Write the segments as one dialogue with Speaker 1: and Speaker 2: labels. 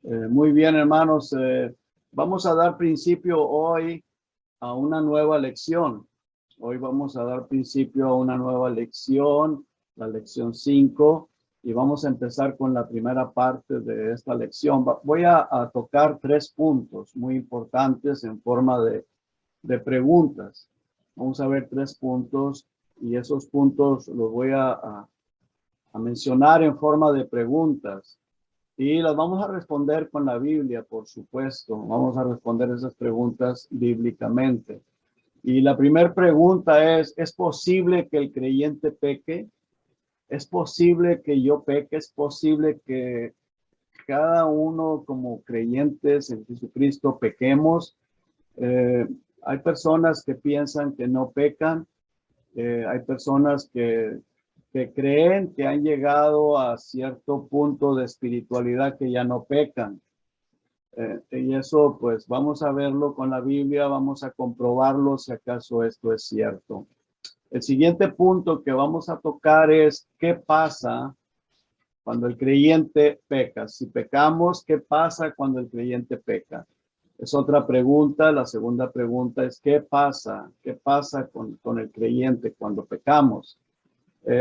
Speaker 1: Muy bien, hermanos. Vamos a dar principio hoy a una nueva lección. Hoy vamos a dar principio a una nueva lección, la lección 5, y vamos a empezar con la primera parte de esta lección. Voy a tocar 3 puntos muy importantes en forma de preguntas. Vamos a ver 3 puntos y esos puntos los voy a mencionar en forma de preguntas. Y las vamos a responder con la Biblia, por supuesto. Vamos a responder esas preguntas bíblicamente. Y la primera pregunta ¿es posible que el creyente peque? ¿Es posible que yo peque? ¿Es posible que cada uno como creyentes en Jesucristo pequemos? Hay personas que piensan que no pecan. Hay personas que creen que han llegado a cierto punto de espiritualidad que ya no pecan. Y eso pues vamos a verlo con la Biblia, vamos a comprobarlo si acaso esto es cierto. El siguiente punto que vamos a tocar es ¿qué pasa cuando el creyente peca? Si pecamos, ¿qué pasa cuando el creyente peca? Es otra pregunta. La segunda pregunta es ¿qué pasa? ¿Qué pasa con el creyente cuando pecamos?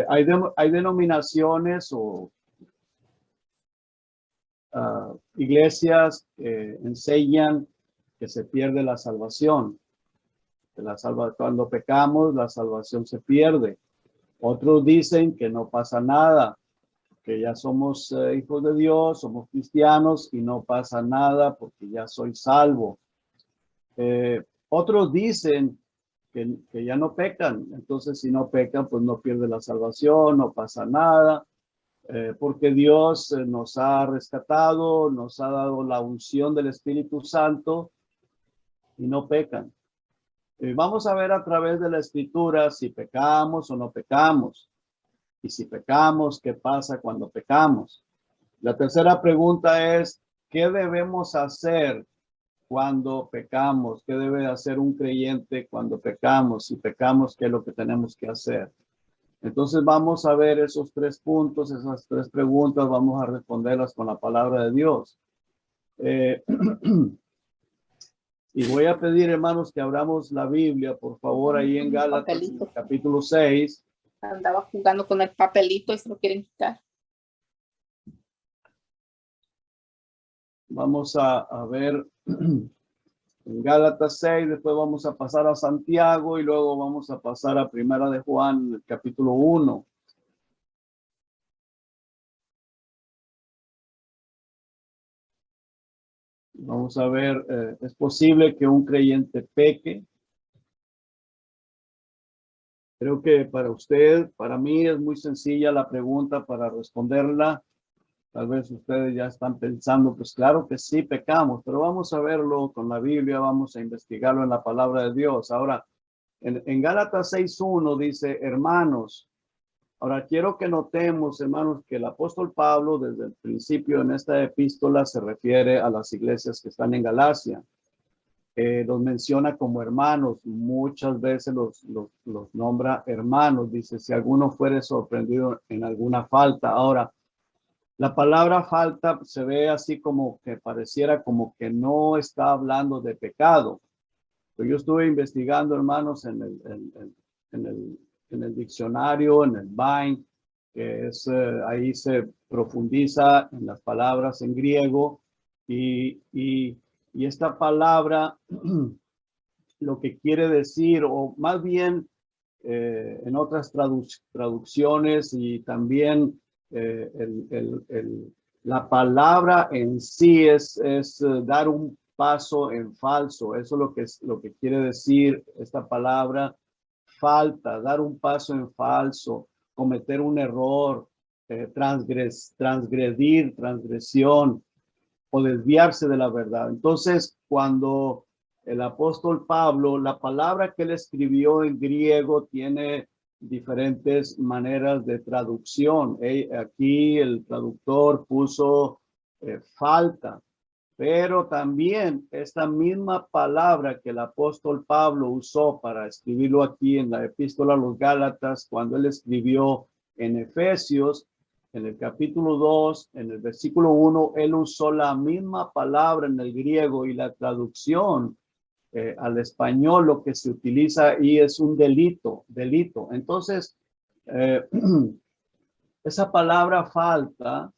Speaker 1: Hay denominaciones o iglesias que enseñan que se pierde la salvación. Cuando pecamos, la salvación se pierde. Otros dicen que no pasa nada, que ya somos hijos de Dios, somos cristianos y no pasa nada porque ya soy salvo. Otros dicen que ya no pecan, entonces si no pecan, pues no pierde la salvación, no pasa nada. Porque Dios nos ha rescatado, nos ha dado la unción del Espíritu Santo y no pecan. Vamos a ver a través de la Escritura si pecamos o no pecamos. Y si pecamos, ¿qué pasa cuando pecamos? La tercera pregunta es, ¿qué debemos hacer cuando pecamos? ¿Qué debe hacer un creyente cuando pecamos? Si pecamos, ¿qué es lo que tenemos que hacer? Entonces vamos a ver esos 3 puntos, esas 3 preguntas, vamos a responderlas con la palabra de Dios. Y voy a pedir, hermanos, que abramos la Biblia, por favor, ahí en Gálatas, en el capítulo 6.
Speaker 2: Andaba jugando con el papelito y se lo quieren quitar.
Speaker 1: Vamos a ver en Gálatas 6, después vamos a pasar a Santiago y luego vamos a pasar a Primera de Juan, el capítulo 1. Vamos a ver, ¿es posible que un creyente peque? Creo que para usted, para mí es muy sencilla la pregunta para responderla. Tal vez ustedes ya están pensando, pues claro que sí pecamos, pero vamos a verlo con la Biblia, vamos a investigarlo en la palabra de Dios. Ahora, en Gálatas 6:1 dice, hermanos, ahora quiero que notemos, hermanos, que el apóstol Pablo desde el principio en esta epístola se refiere a las iglesias que están en Galacia. Los menciona como hermanos, muchas veces los nombra hermanos, dice, si alguno fuere sorprendido en alguna falta. Ahora, la palabra falta se ve así como que pareciera como que no está hablando de pecado. Pero yo estuve investigando, hermanos, en el diccionario, en el Vine, que es, ahí se profundiza en las palabras en griego y esta palabra lo que quiere decir, o más bien en otras traducciones y también la palabra en sí es dar un paso en falso. Eso es lo que quiere decir esta palabra falta, dar un paso en falso, cometer un error, transgresión o desviarse de la verdad. Entonces, cuando el apóstol Pablo, la palabra que él escribió en griego tiene diferentes maneras de traducción. Aquí el traductor puso falta, pero también esta misma palabra que el apóstol Pablo usó para escribirlo aquí en la epístola a los Gálatas, cuando él escribió en Efesios, en el capítulo 2, en el versículo 1, él usó la misma palabra en el griego y la traducción al español, lo que se utiliza y es un delito. Entonces, esa palabra falta,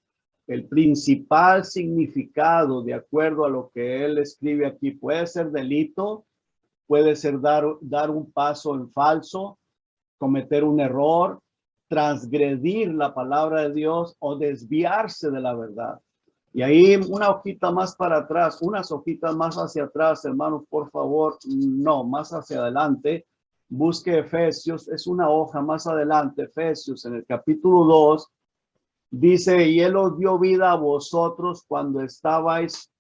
Speaker 1: el principal significado de acuerdo a lo que él escribe aquí, puede ser delito, puede ser dar un paso en falso, cometer un error, transgredir la palabra de Dios o desviarse de la verdad. Y ahí una hojita más para atrás, unas hojitas más hacia atrás, hermanos, por favor, no, más hacia adelante. Busque Efesios, es una hoja más adelante, Efesios, en el capítulo 2, dice, y él os dio vida a vosotros cuando estabais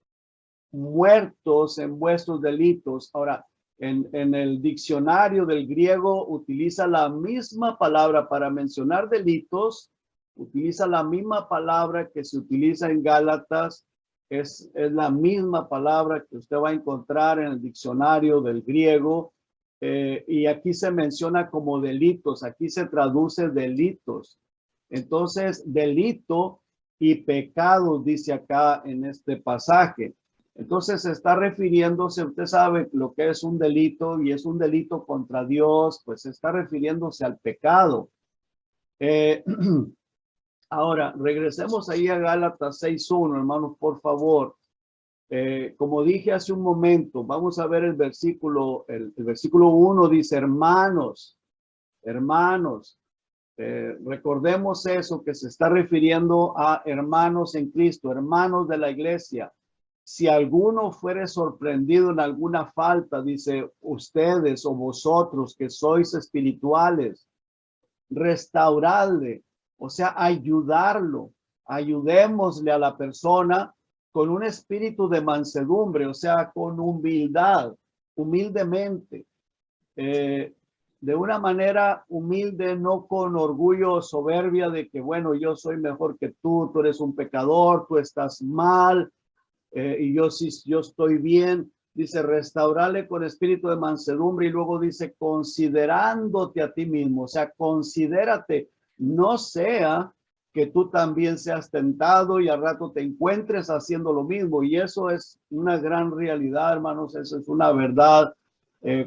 Speaker 1: muertos en vuestros delitos. Ahora, en el diccionario del griego utiliza la misma palabra para mencionar delitos, utiliza la misma palabra que se utiliza en Gálatas, es la misma palabra que usted va a encontrar en el diccionario del griego, y aquí se menciona como delitos, aquí se traduce delitos. Entonces, delito y pecado dice acá en este pasaje. Entonces se está refiriéndose, usted sabe lo que es un delito y es un delito contra Dios, pues se está refiriéndose al pecado. Ahora, regresemos ahí a Gálatas 6:1, hermanos, por favor. Como dije hace un momento, vamos a ver el versículo 1 dice, hermanos, recordemos eso, que se está refiriendo a hermanos en Cristo, hermanos de la iglesia. Si alguno fuere sorprendido en alguna falta, dice, ustedes o vosotros que sois espirituales, restauradle, o sea, ayudarlo, ayudémosle a la persona con un espíritu de mansedumbre, o sea, con humildad, humildemente, de una manera humilde, no con orgullo o soberbia de que, bueno, yo soy mejor que tú eres un pecador, tú estás mal, y yo sí, yo estoy bien. Dice, restaurarle con espíritu de mansedumbre, y luego dice, considerándote a ti mismo, o sea, considérate, no sea que tú también seas tentado y al rato te encuentres haciendo lo mismo. Y eso es una gran realidad, hermanos, eso es una verdad.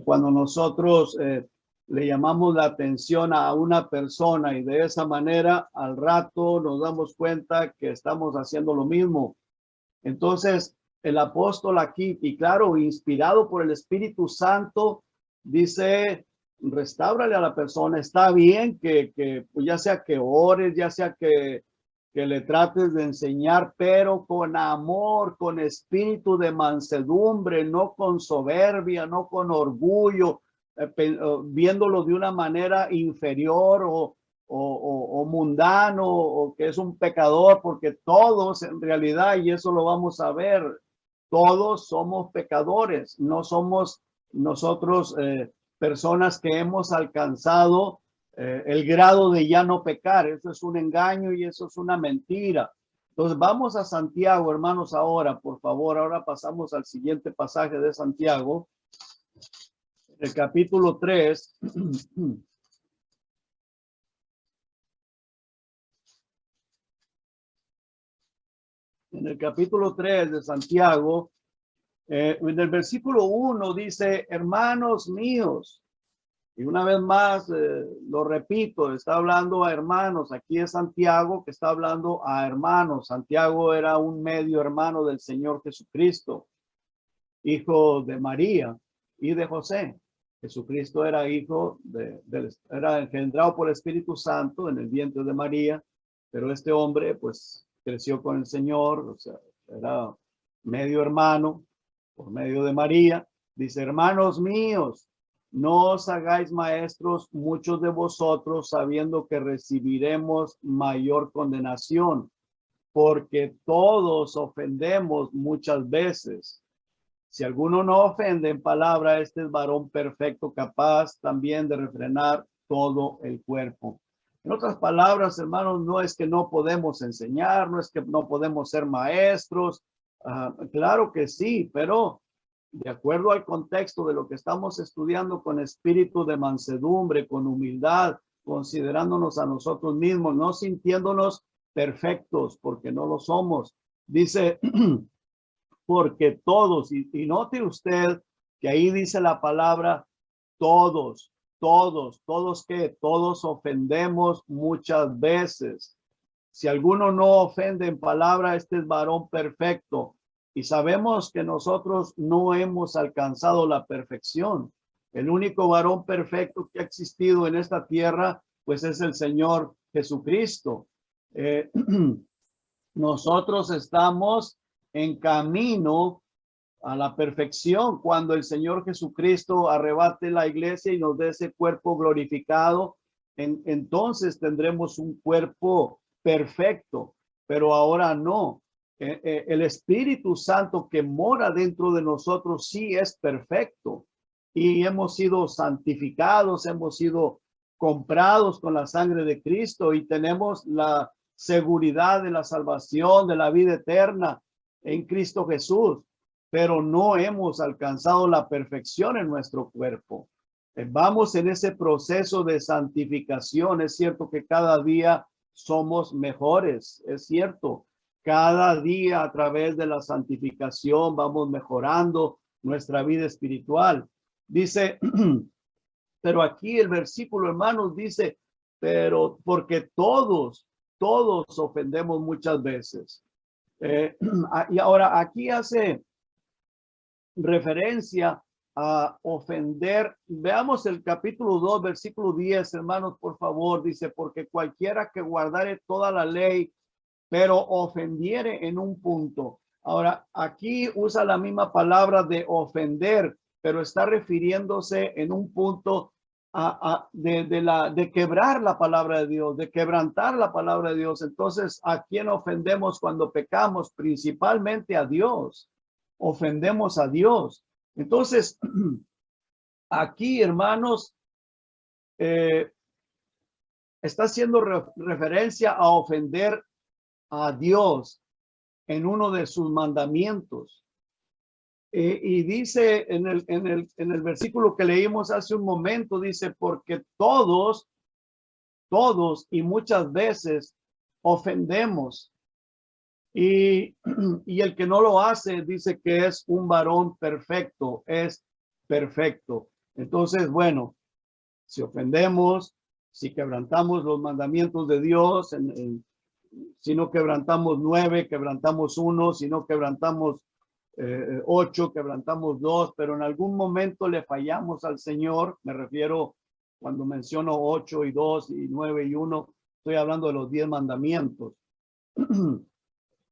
Speaker 1: Cuando nosotros le llamamos la atención a una persona y de esa manera al rato nos damos cuenta que estamos haciendo lo mismo. Entonces, el apóstol aquí, y claro, inspirado por el Espíritu Santo, dice, restáurale a la persona. Está bien que pues ya sea que ores, ya sea que le trates de enseñar, pero con amor, con espíritu de mansedumbre, no con soberbia, no con orgullo, viéndolo de una manera inferior o mundano, o que es un pecador, porque todos en realidad, y eso lo vamos a ver, todos somos pecadores, no somos nosotros personas que hemos alcanzado el grado de ya no pecar. Eso es un engaño y eso es una mentira. Entonces vamos a Santiago, hermanos, ahora, por favor. Ahora pasamos al siguiente pasaje de Santiago, el capítulo 3. En el capítulo 3 de Santiago, en el versículo 1 dice, hermanos míos, y una vez más, lo repito, está hablando a hermanos. Aquí es Santiago que está hablando a hermanos. Santiago era un medio hermano del Señor Jesucristo, hijo de María y de José. Jesucristo era hijo era engendrado por el Espíritu Santo en el vientre de María, pero este hombre pues creció con el Señor, o sea, era medio hermano por medio de María. Dice, hermanos míos, no os hagáis maestros muchos de vosotros, sabiendo que recibiremos mayor condenación, porque todos ofendemos muchas veces. Si alguno no ofende en palabra, este es varón perfecto, capaz también de refrenar todo el cuerpo. En otras palabras, hermanos, no es que no podemos enseñar, no es que no podemos ser maestros. Claro que sí, pero de acuerdo al contexto de lo que estamos estudiando, con espíritu de mansedumbre, con humildad, considerándonos a nosotros mismos, no sintiéndonos perfectos, porque no lo somos. Dice, porque todos, y note usted que ahí dice la palabra todos, que todos ofendemos muchas veces. Si alguno no ofende en palabra, este es varón perfecto. Y sabemos que nosotros no hemos alcanzado la perfección. El único varón perfecto que ha existido en esta tierra, pues es el Señor Jesucristo. Nosotros estamos en camino a la perfección cuando el Señor Jesucristo arrebate la iglesia y nos dé ese cuerpo glorificado. Entonces tendremos un cuerpo perfecto, pero ahora no. El Espíritu Santo que mora dentro de nosotros sí es perfecto y hemos sido santificados, hemos sido comprados con la sangre de Cristo y tenemos la seguridad de la salvación, de la vida eterna en Cristo Jesús, pero no hemos alcanzado la perfección en nuestro cuerpo. Vamos en ese proceso de santificación. Es cierto que cada día somos mejores, es cierto. Cada día a través de la santificación vamos mejorando nuestra vida espiritual. Dice, pero aquí el versículo, hermanos, dice, pero porque todos ofendemos muchas veces. Y ahora aquí hace referencia a ofender. Veamos el capítulo 2, versículo 10, hermanos, por favor. Dice, porque cualquiera que guardare toda la ley, pero ofendiere en un punto. Ahora, aquí usa la misma palabra de ofender, pero está refiriéndose en un punto de quebrar la palabra de Dios, de quebrantar la palabra de Dios. Entonces, ¿a quién ofendemos cuando pecamos? Principalmente a Dios. Ofendemos a Dios. Entonces, aquí, hermanos, está haciendo referencia a ofender a Dios en uno de sus mandamientos. Y dice en el versículo que leímos hace un momento, dice, porque todos y muchas veces ofendemos. Y el que no lo hace dice que es un varón perfecto, es perfecto. Entonces, bueno, si ofendemos, si quebrantamos los mandamientos de Dios, si no quebrantamos 9, quebrantamos 1, si no quebrantamos 8, quebrantamos 2, pero en algún momento le fallamos al Señor. Me refiero cuando menciono 8 y 2 y 9 y 1, estoy hablando de los 10 mandamientos.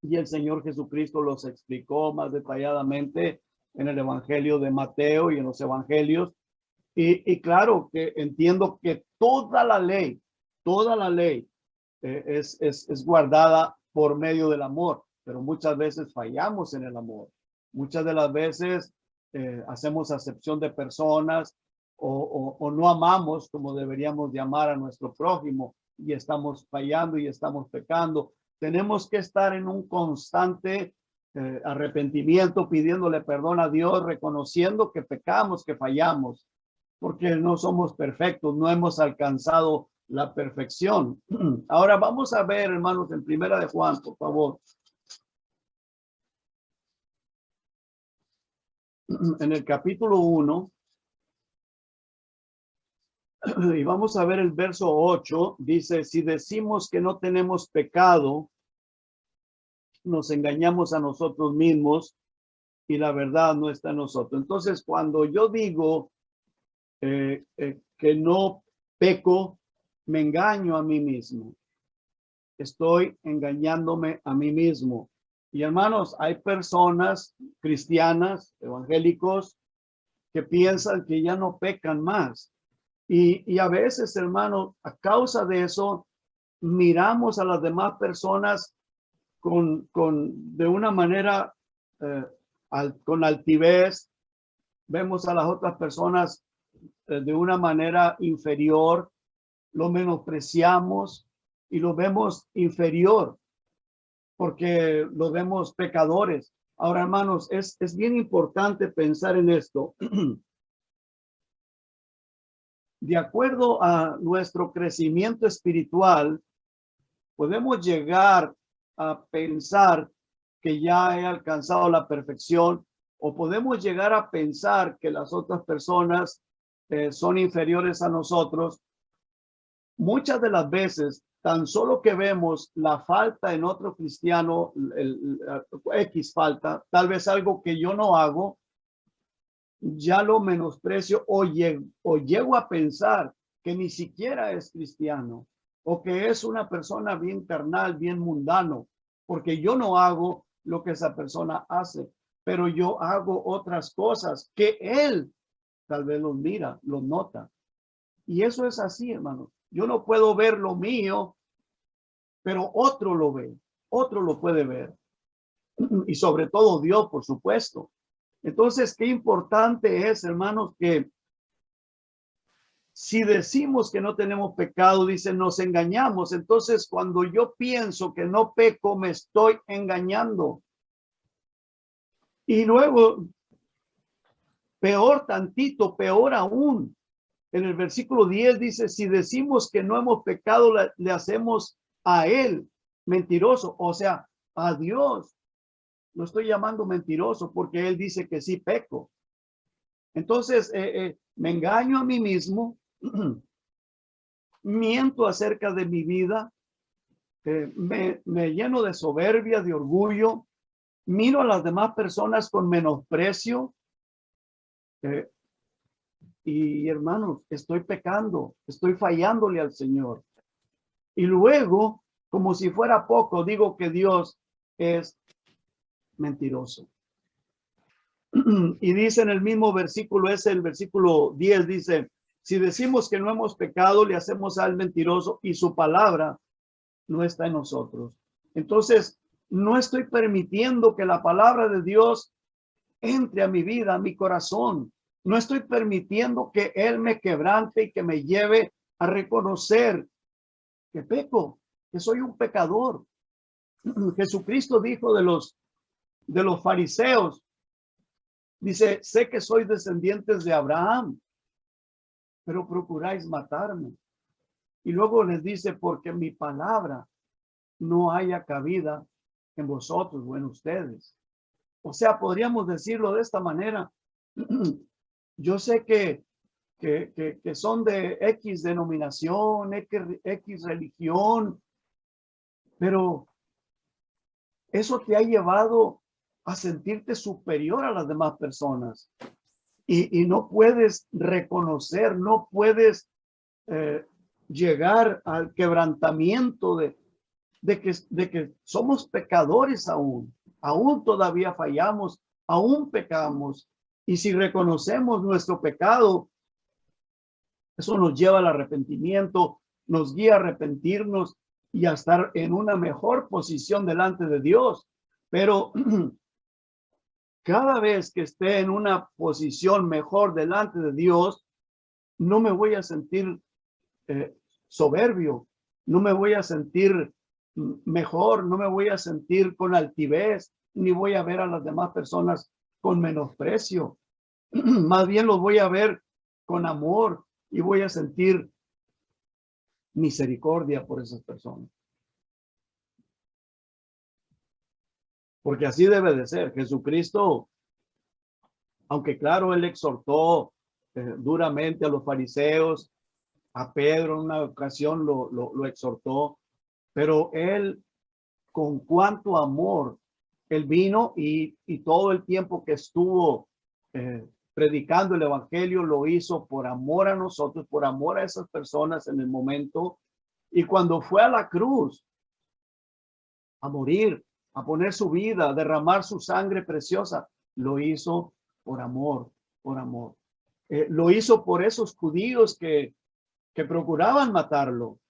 Speaker 1: Y el Señor Jesucristo los explicó más detalladamente en el Evangelio de Mateo y en los Evangelios. Y claro que entiendo que toda la ley es guardada por medio del amor, pero muchas veces fallamos en el amor. Muchas de las veces hacemos acepción de personas o no amamos como deberíamos de amar a nuestro prójimo y estamos fallando y estamos pecando. Tenemos que estar en un constante arrepentimiento, pidiéndole perdón a Dios, reconociendo que pecamos, que fallamos, porque no somos perfectos, no hemos alcanzado la perfección. Ahora vamos a ver, hermanos, en Primera de Juan, por favor. En el capítulo 1, y vamos a ver el verso 8, dice, si decimos que no tenemos pecado, nos engañamos a nosotros mismos y la verdad no está en nosotros. Entonces, cuando yo digo que no peco, me engaño a mí mismo. Estoy engañándome a mí mismo. Y hermanos, hay personas cristianas, evangélicos, que piensan que ya no pecan más. Y a veces, hermanos, a causa de eso, miramos a las demás personas de una manera, con altivez. Vemos a las otras personas de una manera inferior, lo menospreciamos y lo vemos inferior porque lo vemos pecadores. Ahora, hermanos, es bien importante pensar en esto. De acuerdo a nuestro crecimiento espiritual, Podemos llegar a pensar que ya he alcanzado la perfección, o podemos llegar a pensar que las otras personas son inferiores a nosotros. Muchas de las veces, tan solo que vemos la falta en otro cristiano, X falta, tal vez algo que yo no hago, ya lo menosprecio o llego a pensar que ni siquiera es cristiano o que es una persona bien carnal, bien mundano, porque yo no hago lo que esa persona hace, pero yo hago otras cosas que él tal vez los mira, los nota. Y eso es así, hermano. Yo no puedo ver lo mío, pero otro lo ve, otro lo puede ver. Y sobre todo Dios, por supuesto. Entonces, qué importante es, hermanos, que si decimos que no tenemos pecado, dice, nos engañamos. Entonces, cuando yo pienso que no peco, me estoy engañando. Y luego, peor tantito, peor aún. En el versículo 10 dice, si decimos que no hemos pecado, le hacemos a él mentiroso, o sea, a Dios. Lo estoy llamando mentiroso porque él dice que sí peco. Entonces, me engaño a mí mismo, miento acerca de mi vida, me lleno de soberbia, de orgullo, miro a las demás personas con menosprecio. Y hermanos, estoy pecando, estoy fallándole al Señor. Y luego, como si fuera poco, digo que Dios es mentiroso. Y dice en el mismo versículo, es el versículo 10, dice, si decimos que no hemos pecado, le hacemos al mentiroso y su palabra no está en nosotros. Entonces, no estoy permitiendo que la palabra de Dios entre a mi vida, a mi corazón. No estoy permitiendo que Él me quebrante y que me lleve a reconocer que peco, que soy un pecador. Jesucristo dijo de los fariseos, dice, sé que sois descendientes de Abraham, pero procuráis matarme. Y luego les dice, porque mi palabra no haya cabida en vosotros o en ustedes. O sea, podríamos decirlo de esta manera. Yo sé que son de X denominación, X religión, pero eso te ha llevado a sentirte superior a las demás personas y no puedes reconocer, no puedes llegar al quebrantamiento de que somos pecadores aún todavía fallamos, aún pecamos. Y si reconocemos nuestro pecado, eso nos lleva al arrepentimiento, nos guía a arrepentirnos y a estar en una mejor posición delante de Dios. Pero cada vez que esté en una posición mejor delante de Dios, no me voy a sentir soberbio, no me voy a sentir mejor, no me voy a sentir con altivez, ni voy a ver a las demás personas con menosprecio. Más bien los voy a ver con amor y voy a sentir misericordia por esas personas. Porque así debe de ser. Jesucristo, aunque claro, él exhortó duramente a los fariseos, a Pedro en una ocasión lo exhortó, pero él con cuánto amor él vino y todo el tiempo que estuvo predicando el evangelio lo hizo por amor a nosotros, por amor a esas personas en el momento. Y cuando fue a la cruz a morir, a poner su vida, a derramar su sangre preciosa, lo hizo por amor, por amor. Lo hizo por esos judíos que procuraban matarlo.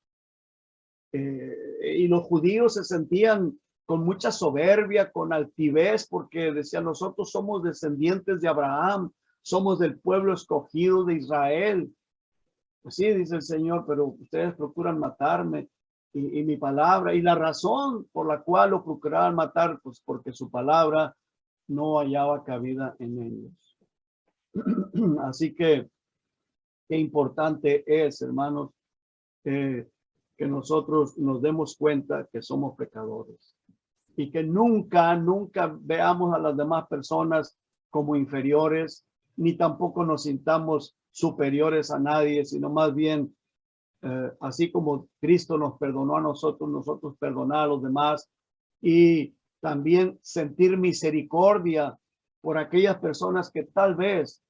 Speaker 1: Y los judíos se sentían con mucha soberbia, con altivez, porque decían, nosotros somos descendientes de Abraham, somos del pueblo escogido de Israel. Pues sí, dice el Señor, pero ustedes procuran matarme y mi palabra, y la razón por la cual lo procuraban matar, pues porque su palabra no hallaba cabida en ellos. Así que qué importante es, hermanos, que nosotros nos demos cuenta que somos pecadores y que nunca veamos a las demás personas como inferiores, ni tampoco nos sintamos superiores a nadie, sino más bien, así como Cristo nos perdonó a nosotros, nosotros perdonar a los demás, y también sentir misericordia por aquellas personas que tal vez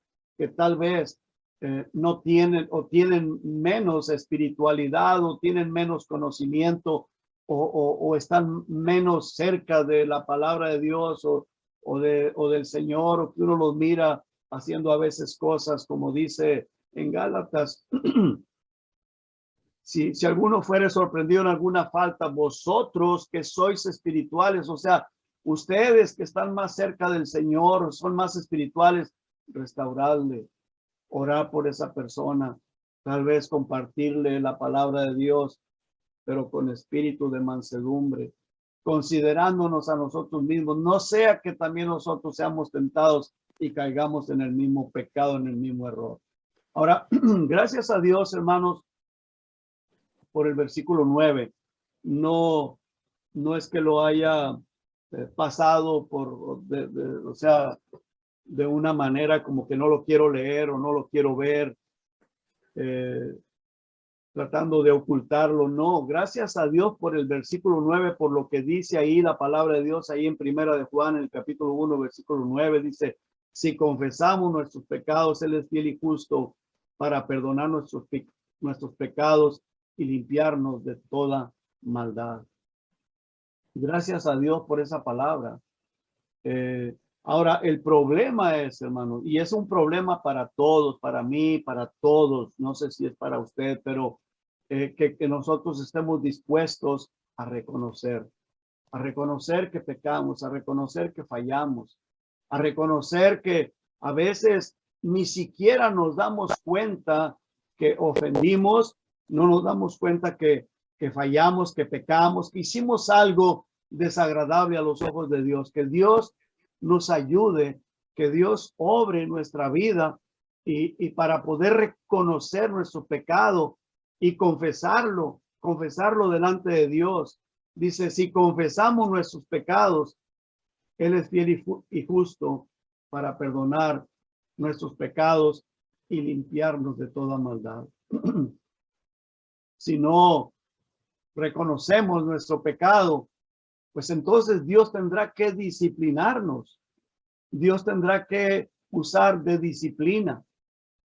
Speaker 1: no tienen o tienen menos espiritualidad o tienen menos conocimiento o están menos cerca de la palabra de Dios o del Señor, o que uno los mira haciendo a veces cosas como dice en Gálatas. Si alguno fuere sorprendido en alguna falta, vosotros que sois espirituales, o sea, ustedes que están más cerca del Señor, son más espirituales, restaurarle, orar por esa persona, tal vez compartirle la palabra de Dios, pero con espíritu de mansedumbre, considerándonos a nosotros mismos, no sea que también nosotros seamos tentados y caigamos en el mismo pecado, en el mismo error. Ahora, gracias a Dios, hermanos, por el versículo 9. No es que lo haya pasado o sea, de una manera como que no lo quiero leer o no lo quiero ver, tratando de ocultarlo. No, gracias a Dios por el versículo 9, por lo que dice ahí la palabra de Dios, ahí en Primera de Juan, en el capítulo 1, versículo 9, dice, si confesamos nuestros pecados, Él es fiel y justo para perdonar nuestros pecados y limpiarnos de toda maldad. Gracias a Dios por esa palabra. Ahora, el problema es, hermano, y es un problema para todos, para mí, para todos, no sé si es para usted, pero que nosotros estemos dispuestos a reconocer que pecamos, a reconocer que fallamos, a reconocer que a veces ni siquiera nos damos cuenta que ofendimos, no nos damos cuenta que fallamos, que pecamos, que hicimos algo desagradable a los ojos de Dios. Que Dios nos ayude, que Dios obre en nuestra vida y para poder reconocer nuestro pecado y confesarlo delante de Dios. Dice, si confesamos nuestros pecados, Él es fiel y justo para perdonar nuestros pecados y limpiarnos de toda maldad. Si no reconocemos nuestro pecado, pues entonces Dios tendrá que disciplinarnos. Dios tendrá que usar de disciplina.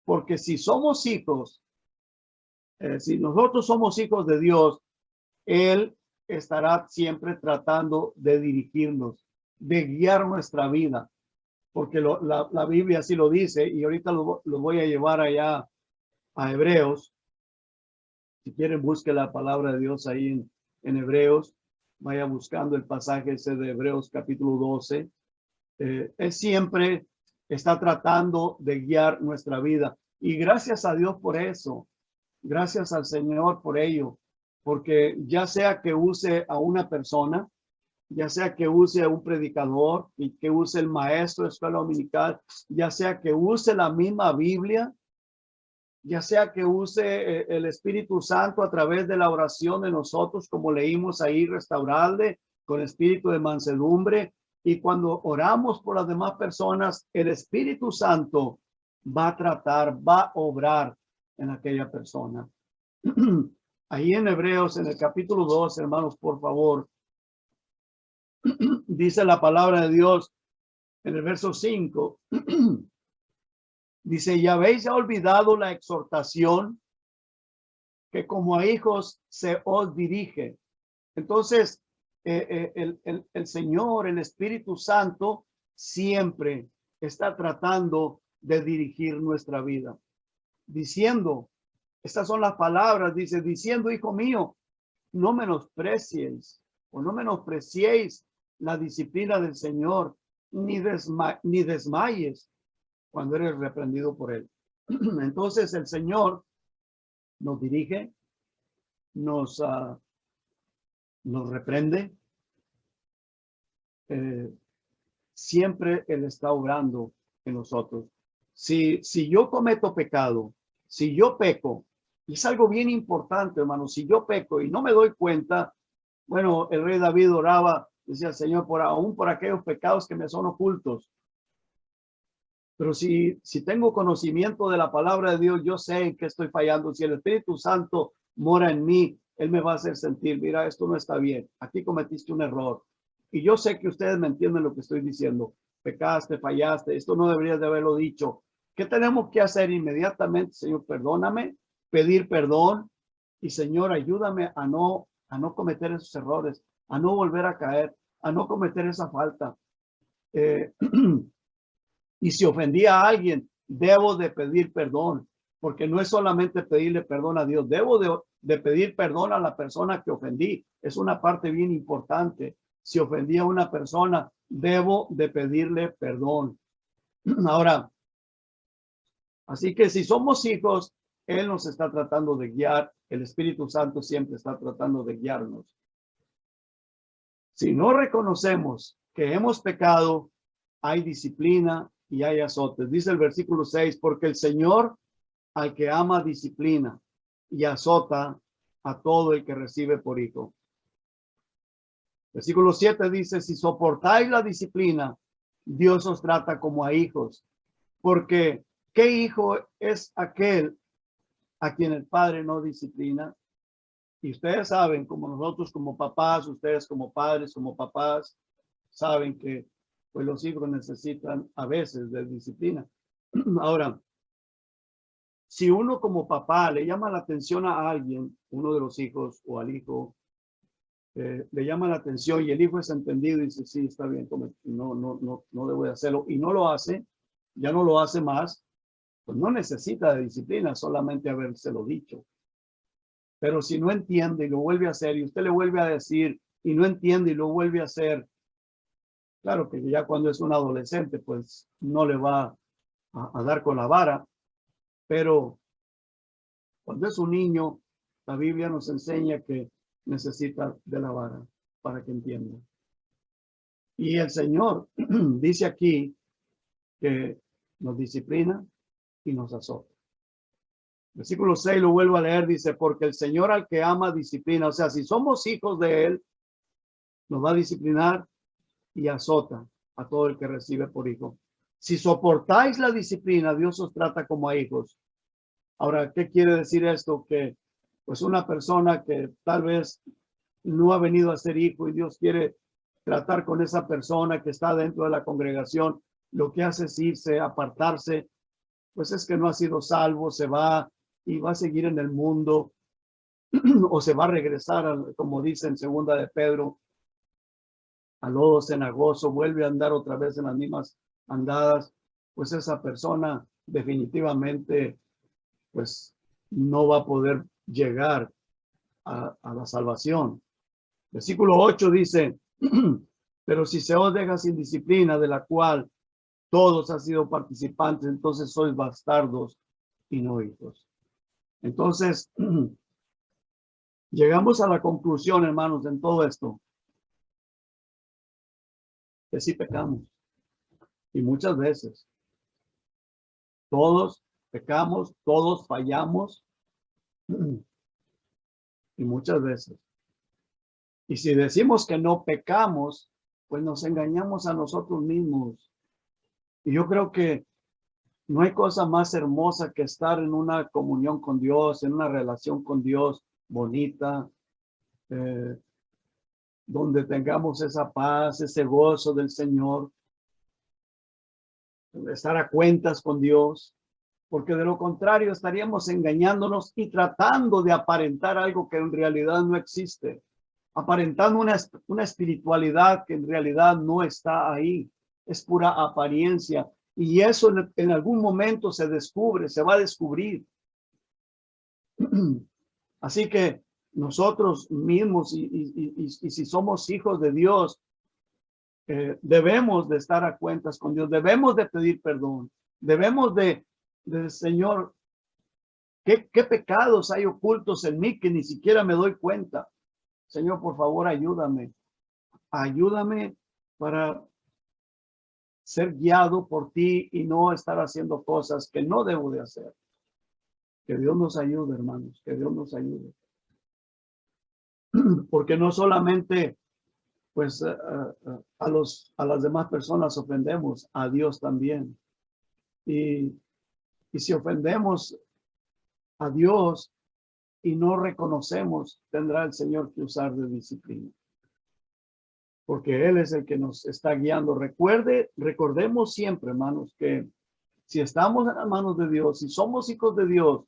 Speaker 1: Porque si somos hijos, si nosotros somos hijos de Dios, Él estará siempre tratando de dirigirnos, de guiar nuestra vida. Porque la Biblia así lo dice, y ahorita lo voy a llevar allá a Hebreos. Si quieren, busque la palabra de Dios ahí en Hebreos. Vaya buscando el pasaje ese de Hebreos capítulo 12. Él siempre está tratando de guiar nuestra vida. Y gracias a Dios por eso. Gracias al Señor por ello. Porque ya sea que use a una persona, ya sea que use a un predicador y que use el maestro de escuela dominical, ya sea que use la misma Biblia, ya sea que use el Espíritu Santo a través de la oración de nosotros, como leímos ahí, restaurarle con espíritu de mansedumbre. Y cuando oramos por las demás personas, el Espíritu Santo va a tratar, va a obrar en aquella persona. Ahí en Hebreos, en el capítulo 2, hermanos, por favor, dice la palabra de Dios en el verso 5. Dice, ¿ya habéis olvidado la exhortación que como a hijos se os dirige? Entonces, el Señor, el Espíritu Santo, siempre está tratando de dirigir nuestra vida. Diciendo, estas son las palabras, dice, diciendo, hijo mío, no menosprecies o no menospreciéis la disciplina del Señor, ni desmayes cuando eres reprendido por Él. Entonces el Señor nos dirige, nos reprende. Siempre Él está obrando en nosotros. Si yo cometo pecado, si yo peco, Y es algo bien importante, hermano. Si yo peco y no me doy cuenta, bueno, el rey David oraba, decía el Señor, aún por aquellos pecados que me son ocultos. Pero si tengo conocimiento de la palabra de Dios, yo sé en qué estoy fallando. Si el Espíritu Santo mora en mí, Él me va a hacer sentir, mira, esto no está bien. Aquí cometiste un error. Y yo sé que ustedes me entienden lo que estoy diciendo. Pecaste, fallaste, esto no deberías de haberlo dicho. ¿Qué tenemos que hacer inmediatamente? Señor, perdóname, pedir perdón. Y Señor, ayúdame a no cometer esos errores, a no volver a caer, a no cometer esa falta. Y si ofendí a alguien, debo de pedir perdón, porque no es solamente pedirle perdón a Dios, debo de pedir perdón a la persona que ofendí. Es una parte bien importante. Si ofendí a una persona, debo de pedirle perdón. Ahora, así que si somos hijos, Él nos está tratando de guiar. El Espíritu Santo siempre está tratando de guiarnos. Si no reconocemos que hemos pecado, hay disciplina y hay azotes. Dice el versículo 6, porque el Señor al que ama disciplina y azota a todo el que recibe por hijo. Versículo 7 dice, si soportáis la disciplina, Dios os trata como a hijos. Porque ¿qué hijo es aquel a quien el padre no disciplina? Y ustedes saben, como nosotros como papás, ustedes como padres, como papás, saben que pues los hijos necesitan a veces de disciplina. Ahora, si uno como papá le llama la atención a alguien, uno de los hijos o al hijo, le llama la atención y el hijo es entendido y dice, sí, está bien, no debo de hacerlo, y no lo hace, ya no lo hace más, pues no necesita de disciplina, solamente habérselo dicho. Pero si no entiende y lo vuelve a hacer y usted le vuelve a decir y no entiende y lo vuelve a hacer, claro que ya cuando es un adolescente, pues no le va a dar con la vara, pero cuando es un niño, la Biblia nos enseña que necesita de la vara para que entienda. Y el Señor dice aquí que nos disciplina y nos azota. Versículo 6 lo vuelvo a leer, dice, porque el Señor al que ama disciplina, o sea, si somos hijos de Él, nos va a disciplinar y azota a todo el que recibe por hijo. Si soportáis la disciplina, Dios os trata como a hijos. Ahora, ¿qué quiere decir esto? Que pues una persona que tal vez no ha venido a ser hijo y Dios quiere tratar con esa persona que está dentro de la congregación, lo que hace es irse, apartarse, pues es que no ha sido salvo, se va y va a seguir en el mundo o se va a regresar, como dice en segunda de Pedro, al lodo cenagoso, vuelve a andar otra vez en las mismas andadas, pues esa persona definitivamente pues no va a poder llegar a la salvación. Versículo 8 dice, pero si se os deja sin disciplina, de la cual todos han sido participantes, entonces sois bastardos y no hijos. Entonces, llegamos a la conclusión, hermanos, en todo esto, que sí pecamos. Y muchas veces, todos pecamos, todos fallamos, y muchas veces. Y si decimos que no pecamos, pues nos engañamos a nosotros mismos. Y yo creo que no hay cosa más hermosa que estar en una comunión con Dios, en una relación con Dios bonita, donde tengamos esa paz, ese gozo del Señor, estar a cuentas con Dios, porque de lo contrario estaríamos engañándonos y tratando de aparentar algo que en realidad no existe, aparentando una espiritualidad que en realidad no está ahí, es pura apariencia. Y eso en algún momento se descubre, se va a descubrir. Así que nosotros mismos, y si somos hijos de Dios, debemos de estar a cuentas con Dios, debemos de pedir perdón, debemos de Señor, ¿qué pecados hay ocultos en mí que ni siquiera me doy cuenta? Señor, por favor, ayúdame. Ayúdame para ser guiado por ti y no estar haciendo cosas que no debo de hacer. Que Dios nos ayude, hermanos, que Dios nos ayude. Porque no solamente pues a las demás personas ofendemos, a Dios también. Y si ofendemos a Dios y no reconocemos, tendrá el Señor que usar de disciplina. Porque Él es el que nos está guiando. Recordemos siempre, hermanos, que si estamos en las manos de Dios, si somos hijos de Dios,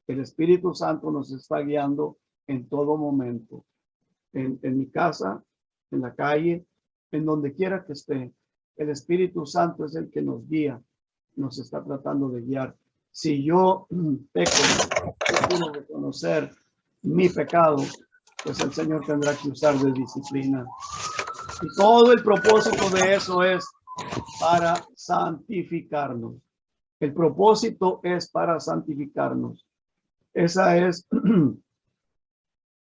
Speaker 1: el Espíritu Santo nos está guiando en todo momento. En mi casa, en la calle, en donde quiera que esté. El Espíritu Santo es el que nos guía, nos está tratando de guiar. Si yo peco, yo quiero reconocer mi pecado, pues el Señor tendrá que usar de disciplina. Y todo el propósito de eso es para santificarnos. El propósito es para santificarnos. Esa es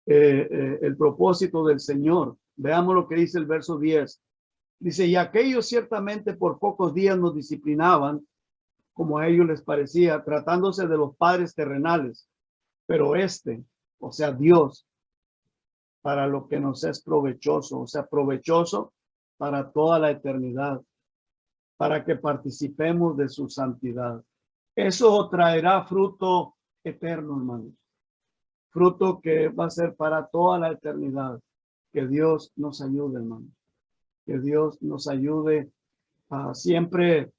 Speaker 1: el propósito del Señor. Veamos lo que dice el verso 10. Dice, y aquellos ciertamente por pocos días nos disciplinaban, como a ellos les parecía, tratándose de los padres terrenales. Pero o sea, Dios, para lo que nos es provechoso, o sea, provechoso para toda la eternidad, para que participemos de su santidad. Eso traerá fruto eterno, hermanos. Fruto que va a ser para toda la eternidad. Que Dios nos ayude, hermanos. Que Dios nos ayude a siempre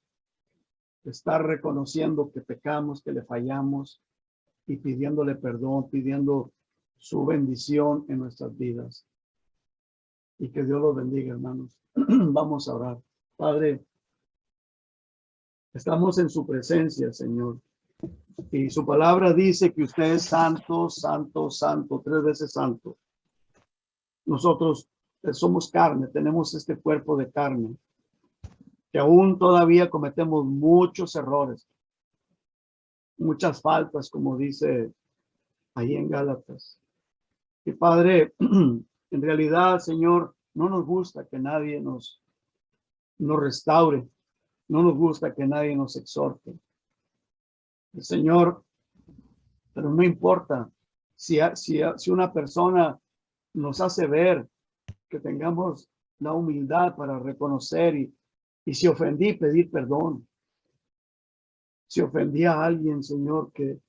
Speaker 1: estar reconociendo que pecamos, que le fallamos y pidiéndole perdón, pidiendo su bendición en nuestras vidas. Y que Dios los bendiga, hermanos. Vamos a orar. Padre, estamos en su presencia, Señor. Y su palabra dice que usted es santo, santo, santo, 3 veces santo. Nosotros somos carne, tenemos este cuerpo de carne, que aún todavía cometemos muchos errores, muchas faltas, como dice ahí en Gálatas. Y Padre, en realidad, Señor, no nos gusta que nadie nos restaure, no nos gusta que nadie nos exhorte. El Señor, pero no importa si una persona nos hace ver que tengamos la humildad para reconocer y si ofendí, pedir perdón. Si ofendí a alguien, Señor, que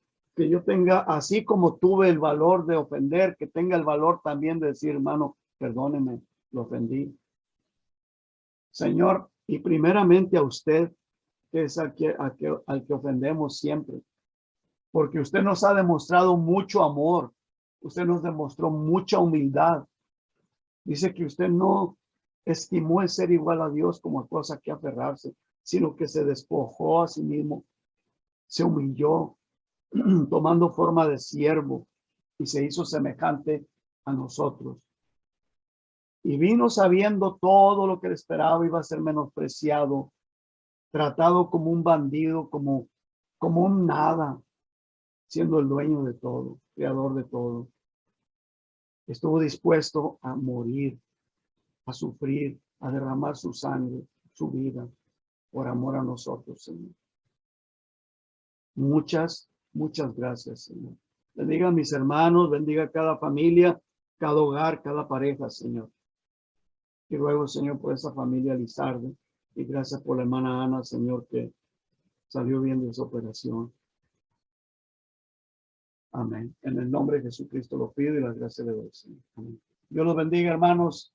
Speaker 1: yo tenga, así como tuve el valor de ofender, que tenga el valor también de decir, hermano, perdóneme, lo ofendí. Señor, y primeramente a usted, que es al que ofendemos siempre, porque usted nos ha demostrado mucho amor, usted nos demostró mucha humildad. Dice que usted no estimó el ser igual a Dios como cosa que aferrarse, sino que se despojó a sí mismo, se humilló, tomando forma de siervo y se hizo semejante a nosotros. Y vino sabiendo todo lo que le esperaba, iba a ser menospreciado, tratado como un bandido, como un nada, siendo el dueño de todo, creador de todo. Estuvo dispuesto a morir, a sufrir, a derramar su sangre, su vida, por amor a nosotros, Señor. Muchas gracias, Señor. Bendiga a mis hermanos, bendiga a cada familia, cada hogar, cada pareja, Señor. Y ruego, Señor, por esa familia Lizardo. Y gracias por la hermana Ana, Señor, que salió bien de su operación. Amén. En el nombre de Jesucristo lo pido y las gracias le doy, Señor. Amén. Dios los bendiga, hermanos.